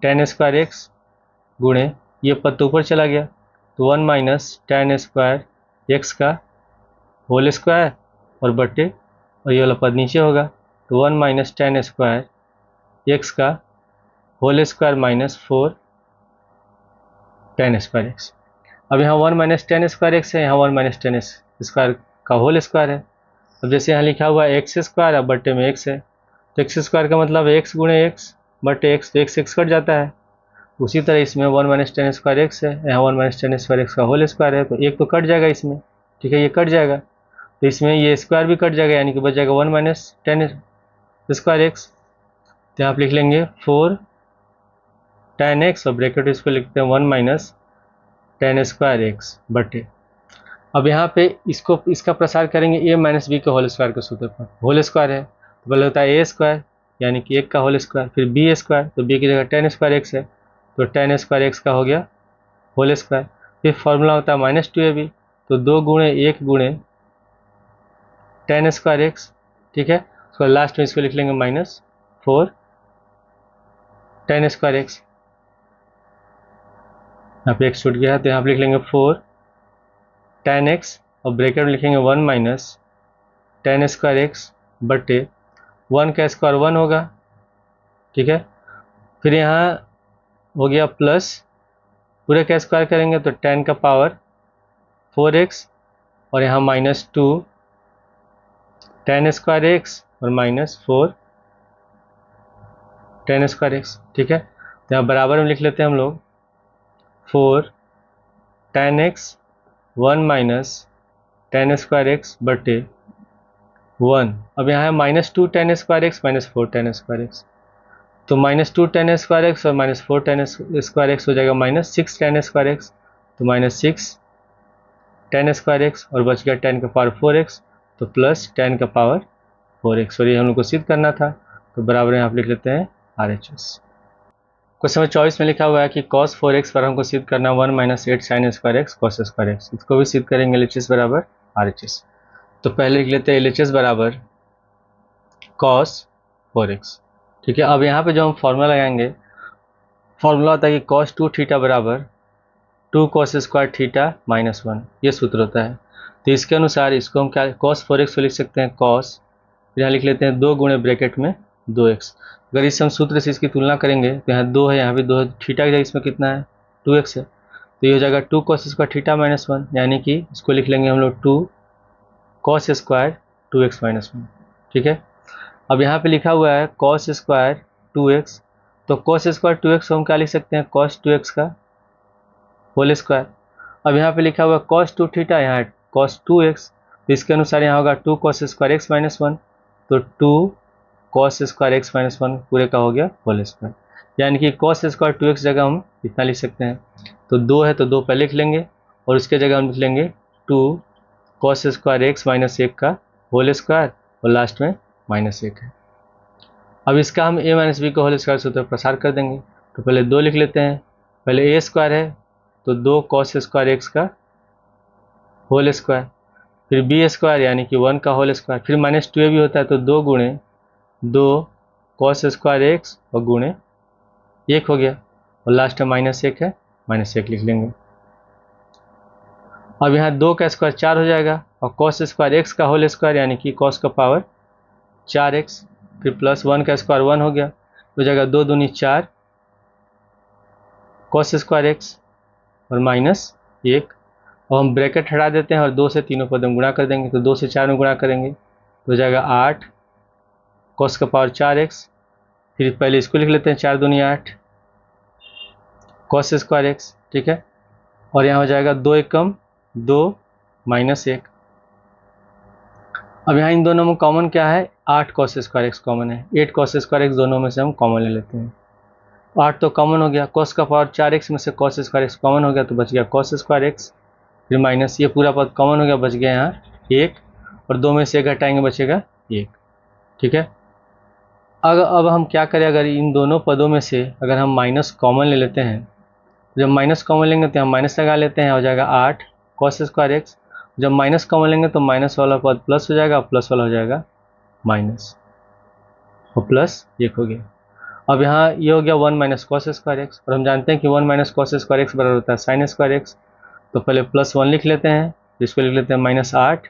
[SPEAKER 1] टेन स्क्वायर एक्स गुणे, ये पद तो ऊपर चला गया तो 1 माइनस टेन स्क्वायर एक्स का होल स्क्वायर, और बटे, और ये वाला पद नीचे होगा तो 1 माइनस टेन स्क्वायर एक्स का whole square minus 4 tan square x. अब यहाँ 1 माइनस टेन स्क्वायर एक्स है, यहाँ 1 माइनस टेन स्क्वायर का होल स्क्वायर है। अब जैसे यहाँ लिखा हुआ है एक्स स्क्वायर, अब बट्टे में एक्स है, तो एक्स स्क्वायर का मतलब एक्स गुणे एक्स बटे एक्स, तो एक्स एक्स कट जाता है। उसी तरह इसमें 1 माइनस टेन स्क्वायर एक्स है, यहाँ 1 माइनस टेन स्क्वायर एक्स का होल स्क्वायर है, तो एक तो कट जाएगा इसमें। ठीक है, ये कट जाएगा, तो इसमें ये स्क्वायर भी कट जाएगा, यानी कि बच जाएगा 1 माइनस टेन स्क्वायर एक्स। तो यहाँ आप लिख लेंगे 4 tan x, और ब्रैकेट इसको लिखते हैं 1 माइनस टेन स्क्वायर एक्स बटे, अब यहाँ पे इसका प्रसार करेंगे a माइनस बी के होल स्क्वायर के सूत्र पर। होल स्क्वायर है तो पहले होता है a स्क्वायर यानी कि 1 का होल स्क्वायर, फिर b स्क्वायर, तो b की जगह टेन स्क्वायर एक्स है तो टेन स्क्वायर एक्स का हो गया होल स्क्वायर। फिर फॉर्मूला होता है माइनस 2ab, तो 2 गुणे 1 गुणे टेन स्क्वायर एक्स। ठीक है, उसको लास्ट में इसको लिख लेंगे माइनस 4 टेन स्क्वायर एक्स, यहाँ पे एक्स छूट गया है तो यहाँ पे लिख लेंगे 4 tan x, और ब्रैकेट में लिखेंगे 1 माइनस टेन स्क्वायर एक्स बटे 1 का स्क्वायर 1 होगा। ठीक है, फिर यहाँ हो गया प्लस, पूरे का स्क्वायर करेंगे तो 10 का पावर 4x, और यहाँ माइनस 2 टेन स्क्वायर एक्स और माइनस 4 टेन स्क्वायर एक्स। ठीक है, तो यहाँ बराबर में लिख लेते हैं हम लोग 4 tan x 1 minus tan square x बटे 1, अब यहाँ है minus 2 ten square x minus 4 tan square x, तो माइनस 2 टेन स्क्वायर एक्स और माइनस 4 टेन स्क्वायर एक्स हो जाएगा माइनस 6 टेन स्क्वायर एक्स, तो माइनस 6 टेन स्क्वायर एक्स, और बच गया 10 का पावर 4x, तो प्लस 10 का पावर 4x, और ये हम लोग को सिद्ध करना था, तो बराबर यहाँ पे लिख लेते हैं RHS। क्वेश्चन नंबर 24 में लिखा हुआ है कि cos 4x पर हमको सिद्ध करना 1 - 8 sin square x cos square x, इसको भी सिद्ध करेंगे LHS बराबर RHS। तो पहले लिख लेते हैं LHS बराबर cos 4x, ठीक है। अब यहाँ पे जो हम फॉर्मूला लगाएंगे, फॉर्मूला होता है कि cos 2 थीटा बराबर 2 cos स्क्वायर थीटा माइनस 1, ये सूत्र होता है। तो इसके अनुसार इसको हम क्या cos 4x को लिख सकते हैं cos, यहाँ लिख लेते हैं 2 गुणे ब्रैकेट में 2x। अगर इस हम सूत्र से इसकी तुलना करेंगे तो यहाँ 2 है, यहाँ भी 2 है, थीटा की जगह इसमें कितना है 2x है, तो ये हो जाएगा 2 cos स्क्वायर थीटा माइनस 1, यानी कि इसको लिख लेंगे हम लोग 2 cos स्क्वायर 2x माइनस 1, ठीक है। अब यहाँ पे लिखा हुआ है cos स्क्वायर 2x, तो cos स्क्वायर 2x को हम क्या लिख सकते हैं cos 2x का होल स्क्वायर। अब यहाँ पे लिखा हुआ है cos 2 थीटा, यहाँ cos 2x, तो इसके अनुसार यहाँ होगा 2 cos स्क्वायर x माइनस 1, तो 2 cos स्क्वायर x माइनस 1 पूरे का हो गया होल स्क्वायर, यानी कि cos स्क्वायर 2x जगह हम इतना लिख सकते हैं। तो 2 है तो 2 पहले लिख लेंगे, और उसके जगह हम लिख लेंगे 2 cos स्क्वायर x माइनस 1 का होल स्क्वायर, और लास्ट में माइनस 1 है। अब इसका हम a माइनस बी का होल स्क्वायर सूत्र प्रसार कर देंगे, तो पहले 2 लिख लेते हैं, पहले a स्क्वायर है तो 2 cos स्क्वायर x का होल स्क्वायर, फिर b स्क्वायर यानी कि 1 का होल स्क्वायर, फिर माइनस 2a भी होता है तो 2 गुणे 2 cos स्क्वायर x और गुणे 1 हो गया, और लास्ट में माइनस 1 है, माइनस 1 लिख लेंगे। अब यहाँ 2 का स्क्वायर 4 हो जाएगा, और cos स्क्वायर x का होल स्क्वायर यानी कि cos का पावर 4x, फिर प्लस 1 का स्क्वायर 1 हो गया, हो जाएगा 2 दूनी 4 cos स्क्वायर x और माइनस 1। अब हम ब्रैकेट हटा देते हैं और 2 से तीनों पद में गुणा कर देंगे, तो 2 से 4 में गुणा करेंगे तो हो जाएगा 8 cos का पावर 4x, फिर पहले इसको लिख लेते हैं 4 दूनी 8 cos स्क्वायर x, ठीक है। और यहाँ हो जाएगा 2 एकम 2 माइनस 1। अब यहाँ इन दोनों में कॉमन क्या है 8 cos स्क्वायर x कॉमन है, 8 cos स्क्वायर x दोनों में से हम कॉमन ले लेते हैं, 8 तो कॉमन हो गया, cos का पावर 4x में से cos स्क्वायर x कॉमन हो गया तो बच गया cos स्क्वायर x, फिर माइनस ये पूरा पद कॉमन हो गया, बच गया यहाँ 1, और 2 में से 1 घटाएंगे बचेगा 1, ठीक है। अब हम क्या करें, अगर इन दोनों पदों में से अगर हम माइनस कॉमन ले लेते हैं, जब माइनस कॉमन लेंगे तो हम माइनस लगा लेते हैं, हो जाएगा 8 cos स्क्वायर x, जब माइनस कॉमन लेंगे तो माइनस वाला पद प्लस हो जाएगा, प्लस वाला हो जाएगा माइनस, और प्लस 1 हो गया। अब यहाँ ये हो गया 1 - cos स्क्वायर x, और हम जानते हैं कि 1 - cos स्क्वायर x बराबर होता है sin स्क्वायर x, तो पहले प्लस 1 लिख लेते हैं, इसको लिख लेते हैं -8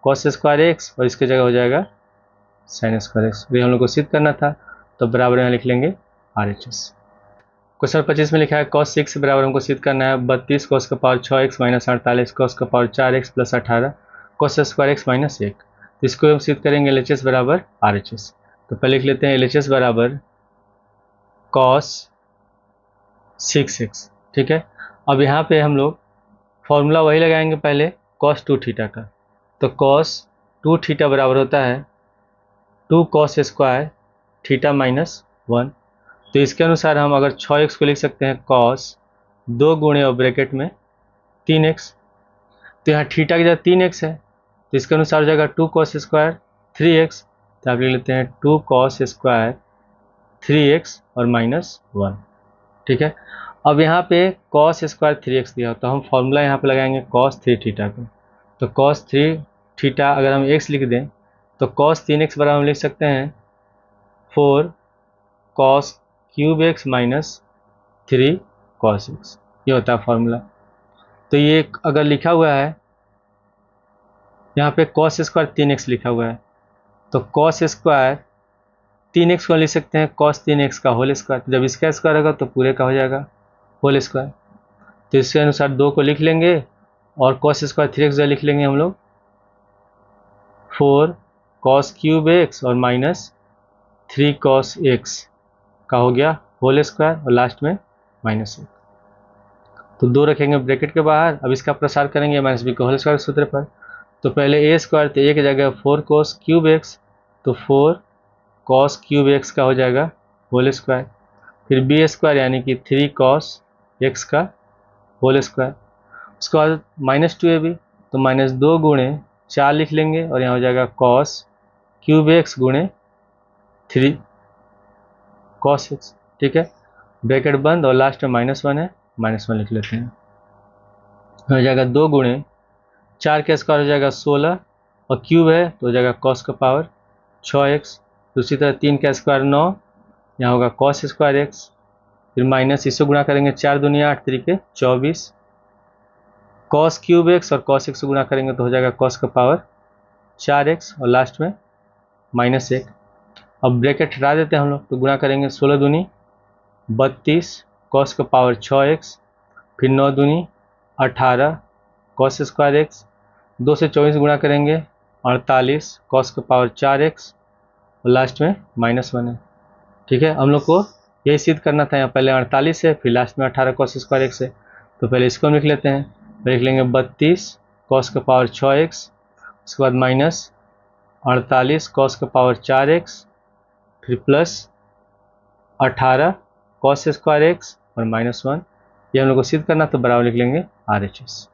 [SPEAKER 1] cos स्क्वायर x, और इसके जगह हो जाएगा sin स्क्वायर x, ये हम लोग को सिद्ध करना था, तो बराबर यहाँ लिख लेंगे RHS। क्वेश्चन 25 में लिखा है cos 6 बराबर हमको सिद्ध करना है 32 cos का पावर 6x - 48 cos का power 4x + 18 cos square x - 1, तो इसको हम सिद्ध करेंगे LHS बराबर RHS। तो पहले लिख लेते हैं LHS बराबर cos 6x, ठीक है। अब यहाँ पे हम लोग फॉर्मूला वही लगाएंगे पहले cos 2 थीटा का, तो cos 2 थीटा बराबर होता है 2 cos स्क्वायर थीटा माइनस 1, तो इसके अनुसार हम अगर 6x को लिख सकते हैं cos 2 गुणे और ब्रैकेट में 3x, तो यहाँ थीटा की जगह 3x है, तो इसके अनुसार हो जाएगा 2 cos स्क्वायर 3x, तो आप लिख लेते हैं 2 cos स्क्वायर 3x और -1, ठीक है। अब यहाँ पे cos स्क्वायर 3x दिया, तो हम फॉर्मूला यहाँ पे लगाएंगे cos 3 थीटा का, तो cos 3 थीटा अगर हम x लिख दें तो cos 3x बराबर हम लिख सकते हैं 4 cos cube x - 3 cos x, ये होता है फॉर्मूला। तो ये अगर लिखा हुआ है यहाँ पे cos स्क्वायर 3x लिखा हुआ है, तो cos स्क्वायर 3x को लिख सकते हैं cos 3x का होल स्क्वायर, जब इसका स्क्वायर होगा तो पूरे का हो जाएगा होल स्क्वायर, तो इसके अनुसार 2 को लिख लेंगे और cos स्क्वायर 3x लिख लेंगे हम लोग 4 cos क्यूब x और -3 cos x का हो गया होल स्क्वायर, और लास्ट में -1, तो 2 रखेंगे ब्रैकेट के बाहर। अब इसका प्रसार करेंगे -b का होल स्क्वायर सूत्र पर, तो पहले a स्क्वायर तो a की जगह 4 cos क्यूब x, तो 4 cos क्यूब x का हो जाएगा होल स्क्वायर, फिर b स्क्वायर यानी कि 3 cos x का होल स्क्वायर, उसके बाद -2ab, तो -2 गुणे 4 लिख लेंगे और यहाँ हो जाएगा कॉस क्यूब एक्स गुणे 3 कॉस एक्स। ठीक है, ब्रैकेट बंद और लास्ट में -1 है, -1 लिख लेते हैं। हो जाएगा 2 गुणे 4 का स्क्वायर हो जाएगा 16 और क्यूब है तो हो जाएगा कॉस का पावर 6x। दूसरी तरह 3 का स्क्वायर 9, यहाँ होगा कॉस स्क्वायर एक्स, फिर माइनस इससे गुणा करेंगे 4 दूनी 8 तरीके 24, कॉस क्यूब एक्स और कॉस एक्स से गुणा करेंगे तो हो जाएगा कॉस का पावर 4x और लास्ट में -1। अब ब्रैकेट हटा देते हैं हम लोग, तो गुणा करेंगे 16 दूनी 32 कॉस का पावर 6x, फिर 9 दूनी 18 कॉस स्क्वायर एक्स, 2 से 24 गुणा करेंगे 48 कॉस का पावर 4x और लास्ट में -1 है। ठीक है, हम लोग को यही सिद्ध करना था। यहाँ पहले 48 है, फिर लास्ट में 18 कॉस स्क्वायर एक्स है, तो पहले इसको हम लिख लेते हैं। लिख लेंगे 32 कॉस का पावर 6x, उसके बाद -48 कॉस का पावर 4x, फिर प्लस 18 कॉस स्क्वायर एक्स और -1। ये हम लोग को सिद्ध करना, तो बराबर लिख लेंगे RHS।